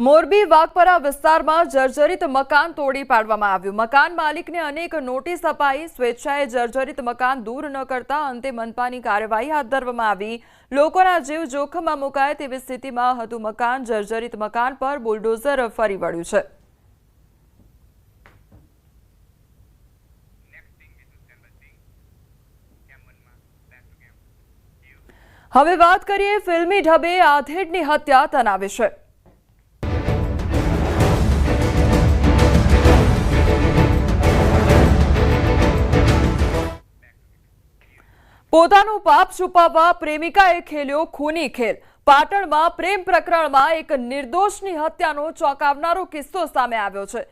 મોરબી વાઘપરા વિસ્તારમાં જર્જરિત મકાન તોડી પાડવામાં આવ્યું। મકાન માલિકને અનેક નોટિસ અપાઈ, સ્વેચ્છાએ જર્જરિત મકાન દૂર ન કરતા અંતે મનપાની કાર્યવાહી હાથ ધરવામાં આવી। લોકોના જીવ જોખમમાં મુકાય તેવી સ્થિતિમાં હતું મકાન। જર્જરિત મકાન પર બુલડોઝર ફરી વળ્યું છે। હવે વાત કરીએ ફિલ્મી ઢબે આધેડની હત્યા તનાવ વિશે। પોતાનું પાપ છુપાવવા પ્રેમિકાએ ખેલ્યો ખૂની ખેલ। પાટણમાં પ્રેમ પ્રકરણમાં એક નિર્દોષની હત્યાનો ચોંકાવનારો કિસ્સો સામે આવ્યો છે।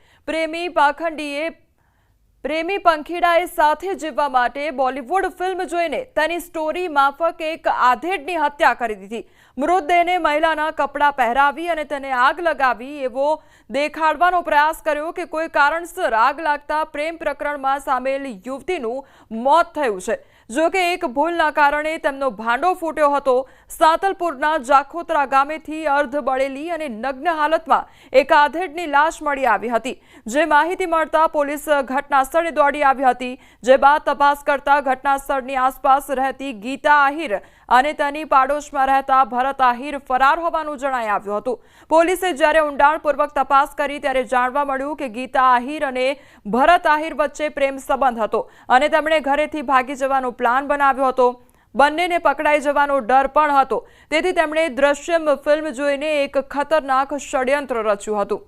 પ્રેમી પંખીડાએ સાથે જીવવા માટે બોલિવૂડ ફિલ્મ જોઈને તેની સ્ટોરી માફક એક આધેડની હત્યા કરી દીધી। મૃતદેહને મહિલાના કપડાં પહેરાવી અને તેને આગ લગાવી એવો દેખાડવાનો પ્રયાસ કર્યો કે કોઈ કારણસર આગ લાગતા પ્રેમ પ્રકરણમાં સામેલ યુવતીનું મોત થયું છે। જો કે એક ભૂલના કારણે તેમનો ભાંડો ફૂટ્યો હતો। સાતલપુરના જાખોત્રા ગામેથી અર્ધ બળેલી અને નગ્ન હાલતમાં એક આધેડની લાશ મળી આવી હતી। જે માહિતી મળતા પોલીસ ઘટના સ્થળે દોડી આવી હતી। જે બાદ તપાસ કરતા ઘટના સ્થળની આસપાસ રહેતી ગીતા આહિર અને તેની પાડોશમાં રહેતા ભરત આહિર ફરાર હોવાનું જણાઈ આવ્યું હતું। પોલીસે જ્યારે ઊંડાણપૂર્વક તપાસ કરી ત્યારે જાણવા મળ્યું કે ગીતા આહિર અને ભરત આહિર વચ્ચે પ્રેમ સંબંધ હતો અને તેમણે ઘરેથી ભાગી જવાનો પ્લાન બનાવ્યો હતો। બંનેને પકડાઈ જવાનો ડર પણ હતો, તેથી તેમણે દ્રશ્યમ ફિલ્મ જોઈને એક ખતરનાક ષડયંત્ર રચ્યું હતું।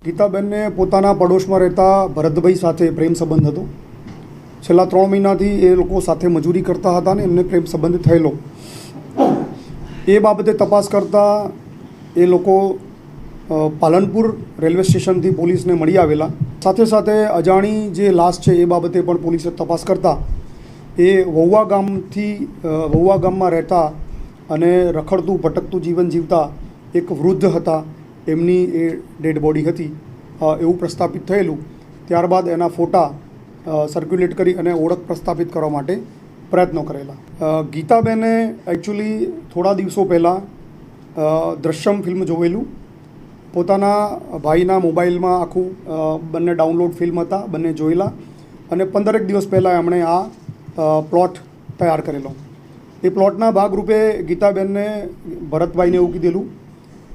ગીતાબેનને પોતાના પડોશમાં રહેતા ભરતભાઈ સાથે પ્રેમ સંબંધ હતો। છેલ્લા 3 મહિનાથી એ લોકો સાથે મજૂરી કરતા હતા અને એમને પ્રેમ સંબંધ થયેલો। એ બાબતે તપાસ કરતાં એ લોકો પાલનપુર રેલવે સ્ટેશનથી પોલીસને મળી આવેલા। સાથે સાથે અજાણી જે લાશ છે એ બાબતે પણ પોલીસે તપાસ કરતાં એ વહુવા ગામમાં રહેતા અને રખડતું ભટકતું જીવન જીવતા એક વૃદ્ધ હતા, એમની એ ડેડ બોડી હતી એવું પ્રસ્થાપિત થયેલું। ત્યારબાદ એના ફોટા સર્ક્યુલેટ કરી અને ઓળખ પ્રસ્થાપિત કરવા માટે પ્રયત્નો કરેલા। ગીતાબેને એકચ્યુઅલી થોડા દિવસો પહેલાં દ્રશ્યમ ફિલ્મ જોવેલું। પોતાના ભાઈના મોબાઈલમાં આખું બંને ડાઉનલોડ ફિલ્મ હતા, બંને જોયેલા અને 15 દિવસ પહેલાં એમણે આ પ્લોટ તૈયાર કરેલો। એ પ્લોટના ભાગરૂપે ગીતાબેનને ભરતભાઈને એવું કીધેલું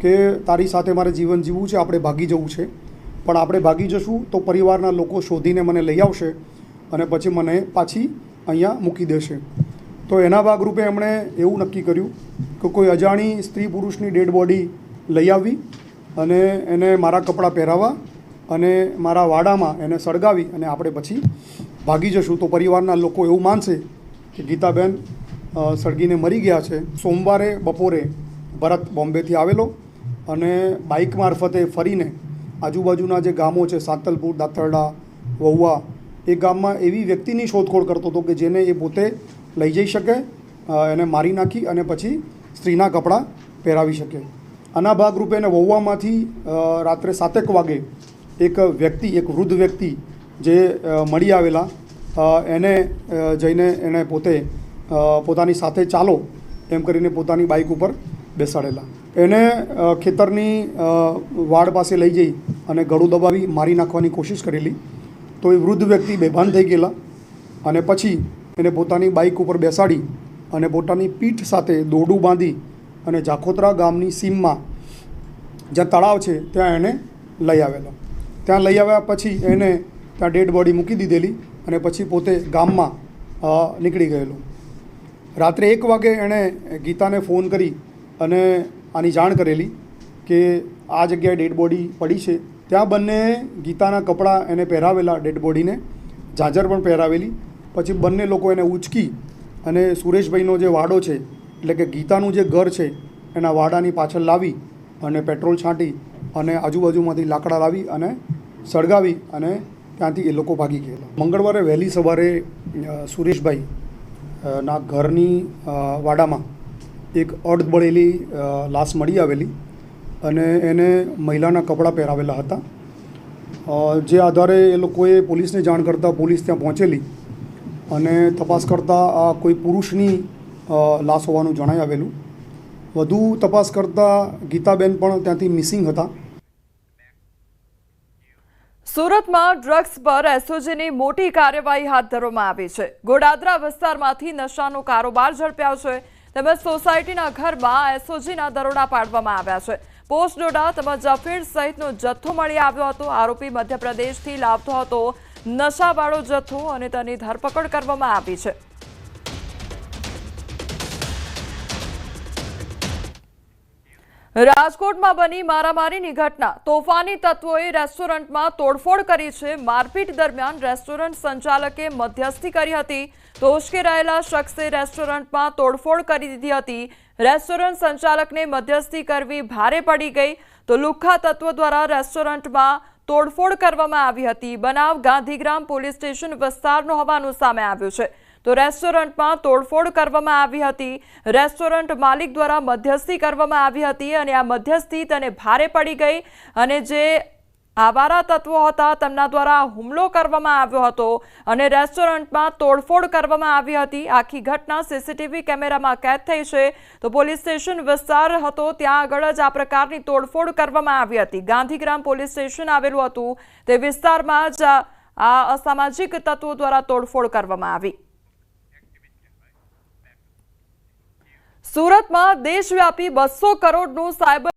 કે તારી સાથે મારે જીવન જીવવું છે, આપણે ભાગી જવું છે, પણ આપણે ભાગી જશું તો પરિવારના લોકો શોધીને મને લઈ આવશે અને પછી મને પાછી અહીંયા મૂકી દેશે। તો એના ભાગરૂપે એમણે એવું નક્કી કર્યું કે કોઈ અજાણી સ્ત્રી પુરુષની ડેડ બોડી લઈ આવી અને એને મારા કપડાં પહેરાવવા અને મારા વાડામાં એને સળગાવી અને આપણે પછી ભાગી જશું તો પરિવારના લોકો એવું માનશે કે ગીતાબેન સળગીને મરી ગયા છે। સોમવારે બપોરે ભરત બોમ્બેથી આવેલો અને બાઇક મારફતે ફરીને આજુબાજુના જે ગામો છે સાતલપુર, દાતરડા, વહુવા, એ ગામમાં એવી વ્યક્તિની શોધખોળ કરતો હતો કે જેને એ પોતે લઈ જઈ શકે, એને મારી નાખી અને પછી સ્ત્રીના કપડાં પહેરાવી શકે। આના ભાગરૂપે એને વહુવામાંથી રાત્રે 7 વાગે એક વૃદ્ધ વ્યક્તિ જે મળી આવેલા એને જઈને એણે પોતાની સાથે ચાલો એમ કરીને પોતાની બાઇક ઉપર બેસાડેલા। એને ખેતરની વાડ પાસે લઈ જઈ અને ગળું દબાવી મારી નાખવાની કોશિશ કરેલી તો એ વૃદ્ધ વ્યક્તિ બેભાન થઈ ગયેલા અને પછી એને પોતાની બાઇક ઉપર બેસાડી અને પોતાની પીઠ સાથે દોરડું બાંધી અને જાખોત્રા ગામની સીમમાં જ્યાં તળાવ છે ત્યાં એને લઈ આવેલો। ત્યાં લઈ આવ્યા પછી એને ત્યાં ડેડ બોડી મૂકી દીધેલી અને પછી પોતે ગામમાં નીકળી ગયેલો। રાત્રે 1 વાગે એણે ગીતાને ફોન કરી અને આની જાણ કરેલી કે આ જગ્યાએ ડેડ બોડી પડી છે। ત્યાં બંને ગીતાના કપડાં એને પહેરાવેલા, ડેડ બોડીને ઝાંઝર પણ પહેરાવેલી। પછી બંને લોકો એને ઉંચકી અને સુરેશભાઈનો જે વાડો છે એટલે કે ગીતાનું જે ઘર છે એના વાડાની પાછળ લાવી અને પેટ્રોલ છાંટી અને આજુબાજુમાંથી લાકડા લાવી અને સળગાવી અને ત્યાંથી એ લોકો ભાગી ગયેલા। મંગળવારે વહેલી સવારે સુરેશભાઈ ના ઘરની વાડામાં એક અર્ધ બળેલી લાશ મળી આવેલી અને એને મહિલાના કપડાં પહેરાવેલા હતા। જે આધારે એ લોકોએ પોલીસને જાણ કરતાં પોલીસ ત્યાં પહોંચેલી અને તપાસ કરતાં આ કોઈ પુરુષની લાશ હોવાનું જણાઈ આવેલું। વધુ તપાસ કરતાં ગીતાબેન પણ ત્યાંથી મિસિંગ હતા. સુરતમાં ડ્રગ્સ પર એસઓજીની મોટી કાર્યવાહી હાથ ધરવામાં આવી છે. ગોડાદરા વિસ્તારમાંથી નશાનો કારોબાર ઝડપ્યો છે તેમજ સોસાયટીના ઘરમાં એસઓજીના દરોડા પાડવામાં આવ્યા છે. પોસ્ટ ડોડા તેમજ અફીણ સહિતનો જથ્થો મળી આવ્યો હતો. આરોપી મધ્યપ્રદેશથી લાવતો હતો નશાવાળો જથ્થો અને તેની ધરપકડ કરવામાં આવી છે. રાજકોટમાં બની મારામારીની ઘટના. તોફાની તત્વોએ રેસ્ટોરન્ટમાં તોડફોડ કરી છે. મારપીટ દરમિયાન રેસ્ટોરન્ટ સંચાલકે મધ્યસ્થી કરી હતી તો ઉશ્કેરાયેલા શખ્સે રેસ્ટોરન્ટમાં તોડફોડ કરી દીધી હતી. રેસ્ટોરન્ટ સંચાલકને મધ્યસ્થી કરવી ભારે પડી ગઈ તો લુખ્ખા તત્વો દ્વારા રેસ્ટોરન્ટમાં તોડફોડ કરવામાં આવી હતી. બનાવ ગાંધીગ્રામ પોલીસ સ્ટેશન વિસ્તારનો હોવાનું સામે આવ્યું છે. તો રેસ્ટોરન્ટમાં તોડફોડ કરવામાં આવી હતી. રેસ્ટોરન્ટ માલિક દ્વારા મધ્યસ્થી કરવામાં આવી હતી અને આ મધ્યસ્થી તેને ભારે પડી ગઈ અને જે આવારા તત્વો હતા તેમના દ્વારા હુમલો કરવામાં આવ્યો હતો અને રેસ્ટોરન્ટમાં તોડફોડ કરવામાં આવી હતી. આખી ઘટના સીસીટીવી કેમેરામાં કેદ થઈ છે. તો પોલીસ સ્ટેશન વિસ્તાર હતો ત્યાં આગળ જ આ પ્રકારની તોડફોડ કરવામાં આવી હતી. ગાંધીગ્રામ પોલીસ સ્ટેશન આવેલું હતું તે વિસ્તારમાં જ આ અસામાજિક તત્વો દ્વારા તોડફોડ કરવામાં આવી. સુરતમાં દેશવ્યાપી 200 કરોડનું સાયબર